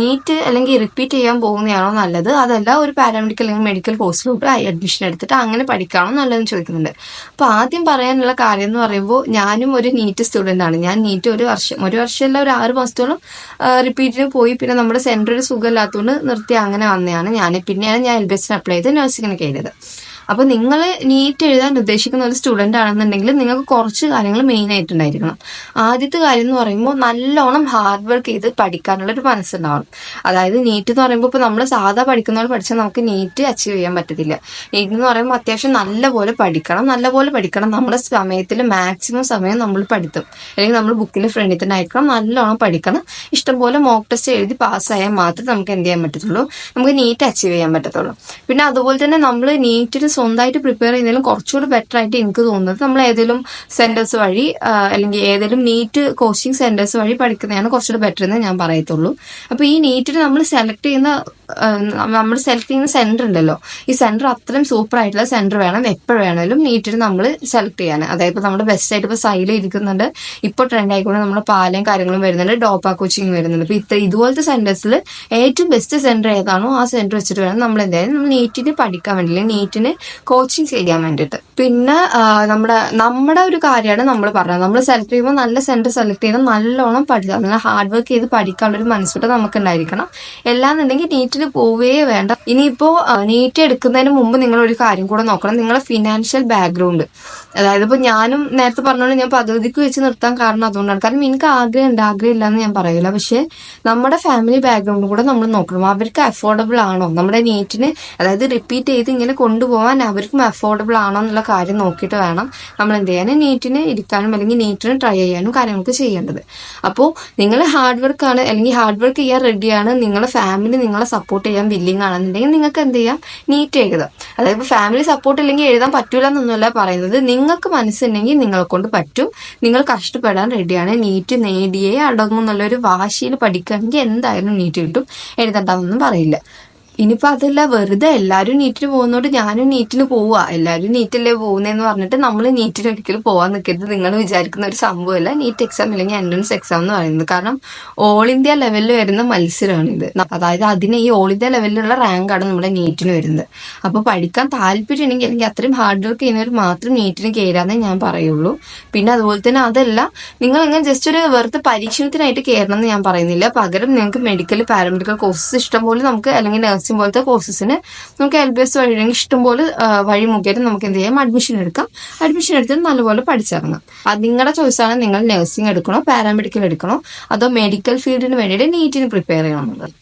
NEET അല്ലെങ്കിൽ repeat ചെയ്യാൻ പോകുന്നതാണോ നല്ലത്, അതല്ല ഒരു പാരാമെഡിക്കൽ അല്ലെങ്കിൽ മെഡിക്കൽ കോഴ്സിലോട്ട് അഡ്മിഷൻ എടുത്തിട്ട് അങ്ങനെ പഠിക്കാണോ നല്ലതെന്ന് ചോദിക്കുന്നുണ്ട്. അപ്പോൾ ആദ്യം പറയാനുള്ള കാര്യം എന്ന് പറയുമ്പോൾ, ഞാനും ഒരു നീറ്റ് സ്റ്റുഡൻ്റ് ആണ്. ഞാൻ നീറ്റ് ഒരു വർഷമല്ല, ഒരു 6 മാസത്തോളം റിപ്പീറ്റിന് പോയി. പിന്നെ നമ്മുടെ സെൻറ്ററിൽ സുഖമില്ലാത്തതുകൊണ്ട് നിർത്തി അങ്ങനെ വന്നതാണ്. പിന്നെയാണ് ഞാൻ LBS അപ്ലൈ ചെയ്ത് നഴ്സിങ്ങിന് കയറിയത്. അപ്പോൾ നിങ്ങൾ നീറ്റ് എഴുതാൻ ഉദ്ദേശിക്കുന്ന ഒരു സ്റ്റുഡൻ്റ് ആണെന്നുണ്ടെങ്കിൽ നിങ്ങൾക്ക് കുറച്ച് കാര്യങ്ങൾ മെയിൻ ആയിട്ടുണ്ടായിരിക്കണം. ആദ്യത്തെ കാര്യം എന്ന് പറയുമ്പോൾ, നല്ലോണം ഹാർഡ് വർക്ക് ചെയ്ത് പഠിക്കാനുള്ളൊരു മനസ്സുണ്ടാവണം. അതായത് നീറ്റ് എന്ന് പറയുമ്പോൾ, ഇപ്പോൾ നമ്മൾ സാധാ പഠിക്കുന്നവർ പഠിച്ചാൽ നമുക്ക് നീറ്റ് അച്ചീവ് ചെയ്യാൻ പറ്റത്തില്ല. നീറ്റ് എന്ന് പറയുമ്പോൾ അത്യാവശ്യം നല്ലപോലെ പഠിക്കണം. നമ്മുടെ സമയത്തിൽ മാക്സിമം സമയം നമ്മൾ പഠിത്തും, അല്ലെങ്കിൽ നമ്മൾ ബുക്കിൻ്റെ ഫ്രണ്ടിൽ തന്നെ ആയിരിക്കണം. നല്ലോണം പഠിക്കണം. ഇഷ്ടംപോലെ മോക്ക് ടെസ്റ്റ് എഴുതി പാസ്സായാൽ മാത്രമേ നമുക്ക് എന്ത് ചെയ്യാൻ പറ്റത്തുള്ളൂ, നമുക്ക് നീറ്റ് അച്ചീവ് ചെയ്യാൻ പറ്റത്തുള്ളൂ. പിന്നെ അതുപോലെ തന്നെ നമ്മൾ നീറ്റിന് സ്വന്തമായിട്ട് പ്രിപ്പയർ ചെയ്യുന്നതിലും കുറച്ചുകൂടി ബെറ്റർ ആയിട്ട് എനിക്ക് തോന്നുന്നത്, നമ്മൾ ഏതെങ്കിലും സെന്റേഴ്സ് വഴി അല്ലെങ്കിൽ ഏതെങ്കിലും നീറ്റ് കോച്ചിങ് സെന്റേഴ്സ് വഴി പഠിക്കുന്നതാണ് കുറച്ചുകൂടി ബെറ്റർ എന്ന് ഞാൻ പറയത്തുള്ളൂ. അപ്പോൾ ഈ നീറ്റിന് നമ്മൾ സെലക്ട് ചെയ്യുന്ന സെന്റർ ഉണ്ടല്ലോ, ഈ സെന്റർ അത്രയും സൂപ്പർ ആയിട്ടുള്ള സെന്റർ വേണം എപ്പോഴും വേണമെങ്കിലും നീറ്റിന് നമ്മൾ സെലക്ട് ചെയ്യാൻ. അതായത് നമ്മുടെ ബെസ്റ്റ് ആയിട്ട് ഇപ്പോൾ സൈല ഇരിക്കുന്നുണ്ട്, ഇപ്പോൾ ട്രെൻഡ് ആയിക്കൊണ്ട് നമ്മുടെ പാലയും കാര്യങ്ങളും വരുന്നുണ്ട്, ഡോപ്പ കോച്ചിങ് വരുന്നുണ്ട്. അപ്പോൾ ഇതുപോലത്തെ സെന്റേഴ്സിൽ ഏറ്റവും ബെസ്റ്റ് സെന്റർ ഏതാണോ ആ സെന്റർ വെച്ചിട്ട് വേണം നമ്മൾ എന്തായാലും നീറ്റിന് പഠിക്കാൻ വേണ്ടി, അല്ലെങ്കിൽ നീറ്റിന് കോച്ചിങ് ചെയ്യാൻ വേണ്ടിയിട്ട്. പിന്നെ നമ്മുടെ ഒരു കാര്യമാണ് നമ്മൾ പറഞ്ഞത്, നമ്മൾ സെലക്ട് ചെയ്യുമ്പോൾ നല്ല സെന്റർ സെലക്ട് ചെയ്ത് നല്ലോണം പഠിക്കുക, നല്ല ഹാർഡ് വർക്ക് ചെയ്ത് പഠിക്കാനുള്ളൊരു മനസ്സോട്ട് നമുക്ക് ഉണ്ടായിരിക്കണം. എല്ലാന്നുണ്ടെങ്കിൽ നീറ്റിന് പോവേ വേണ്ട. ഇനിയിപ്പോൾ നീറ്റ് എടുക്കുന്നതിന് മുമ്പ് നിങ്ങളൊരു കാര്യം കൂടെ നോക്കണം, നിങ്ങളുടെ ഫിനാൻഷ്യൽ ബാക്ക്ഗ്രൗണ്ട്. അതായത് ഇപ്പോൾ ഞാനും നേരത്തെ പറഞ്ഞോണ്ട് ഞാൻ പദ്ധതിക്ക് വെച്ച് നിർത്താൻ കാരണം അതുകൊണ്ടാണ്. കാരണം എനിക്ക് ആഗ്രഹമില്ല എന്ന് ഞാൻ പറയില്ല, പക്ഷെ നമ്മുടെ ഫാമിലി ബാക്ക്ഗ്രൗണ്ട് കൂടെ നമ്മൾ നോക്കണം. അവർക്ക് അഫോർഡബിൾ ആണോ നമ്മുടെ നീറ്റിന്, അതായത് റിപ്പീറ്റ് ചെയ്ത് ഇങ്ങനെ കൊണ്ടുപോകാൻ അവർക്കും അഫോർഡബിൾ ആണോ എന്നുള്ള കാര്യം നോക്കിയിട്ട് വേണം നമ്മൾ എന്ത് ചെയ്യാനും നീറ്റിന് ഇരിക്കാനും അല്ലെങ്കിൽ നീറ്റിന് ട്രൈ ചെയ്യാനും കാര്യങ്ങൾക്ക് ചെയ്യേണ്ടത്. അപ്പോൾ നിങ്ങൾ ഹാർഡ് വർക്ക് ആണ്, അല്ലെങ്കിൽ ഹാർഡ് വർക്ക് ചെയ്യാൻ റെഡിയാണ്, നിങ്ങളുടെ ഫാമിലി നിങ്ങളെ സപ്പോർട്ട് ചെയ്യാൻ വില്ലിങ് ആണെന്നുണ്ടെങ്കിൽ നിങ്ങൾക്ക് എന്ത് ചെയ്യാം, നീറ്റ് എഴുതാം. അതായത് ഫാമിലി സപ്പോർട്ട് ഇല്ലെങ്കിൽ എഴുതാൻ പറ്റൂല എന്നൊന്നുമല്ല പറയുന്നത്, നിങ്ങൾക്ക് മനസ്സുണ്ടെങ്കിൽ നിങ്ങളെ കൊണ്ട് പറ്റും, നിങ്ങൾ കഷ്ടപ്പെടാൻ റെഡിയാണ്, നീറ്റ് നേടിയേ അടങ്ങും എന്നുള്ളൊരു വാശിയിൽ പഠിക്കുകയാണെങ്കിൽ എന്തായാലും നീറ്റ് കിട്ടും, എഴുതണ്ടെന്നൊന്നും പറയില്ല. ഇനിയിപ്പോൾ അതല്ല, വെറുതെ എല്ലാവരും നീറ്റിന് പോകുന്നതുകൊണ്ട് ഞാനും നീറ്റിന് പോവുക, എല്ലാവരും നീറ്റല്ലേ പോകുന്നതെന്ന് പറഞ്ഞിട്ട് നമ്മൾ നീറ്റിന് ഒരിക്കലും പോകാൻ നിൽക്കരുത്. നിങ്ങൾ വിചാരിക്കുന്ന ഒരു സംഭവമല്ല നീറ്റ് എക്സാം അല്ലെങ്കിൽ എൻട്രൻസ് എക്സാം എന്ന് പറയുന്നത്. കാരണം ഓൾ ഇന്ത്യ ലെവലിൽ വരുന്ന മത്സരമാണിത്. അതായത് അതിന് ഈ ഓൾ ഇന്ത്യ ലെവലിലുള്ള റാങ്കാണ് നമ്മുടെ നീറ്റിന് വരുന്നത്. അപ്പോൾ പഠിക്കാൻ താല്പര്യം ഉണ്ടെങ്കിൽ, അല്ലെങ്കിൽ അത്രയും ഹാർഡ് വർക്ക് ചെയ്യുന്നവർ മാത്രം നീറ്റിന് കയറാന്നേ ഞാൻ പറയുള്ളൂ. പിന്നെ അതുപോലെ തന്നെ അതല്ല, നിങ്ങൾ അങ്ങനെ ജസ്റ്റ് ഒരു വെറുതെ പരീക്ഷണത്തിനായിട്ട് കയറണം എന്ന് ഞാൻ പറയുന്നില്ല. പകരം നിങ്ങൾക്ക് മെഡിക്കൽ പാരാമെഡിക്കൽ കോഴ്സസ് ഇഷ്ടംപോലെ നമുക്ക്, അല്ലെങ്കിൽ പോലത്തെ കോഴ്സസിന് നമുക്ക് LBS വഴി അല്ലെങ്കിൽ ഇഷ്ടംപോലെ വഴി മുഖേന നമുക്ക് എന്ത് ചെയ്യാം, അഡ്മിഷൻ എടുത്തിട്ട് നല്ലപോലെ പഠിച്ചിറങ്ങാം. അത് നിങ്ങളുടെ ചോയ്സാണ്, നിങ്ങൾ നഴ്സിംഗ് എടുക്കണോ പാരാമെഡിക്കൽ എടുക്കണോ അതോ മെഡിക്കൽ ഫീൽഡിന് വേണ്ടിയിട്ട് നീറ്റിന് പ്രിപ്പയർ ചെയ്യണമെന്നുള്ളത്.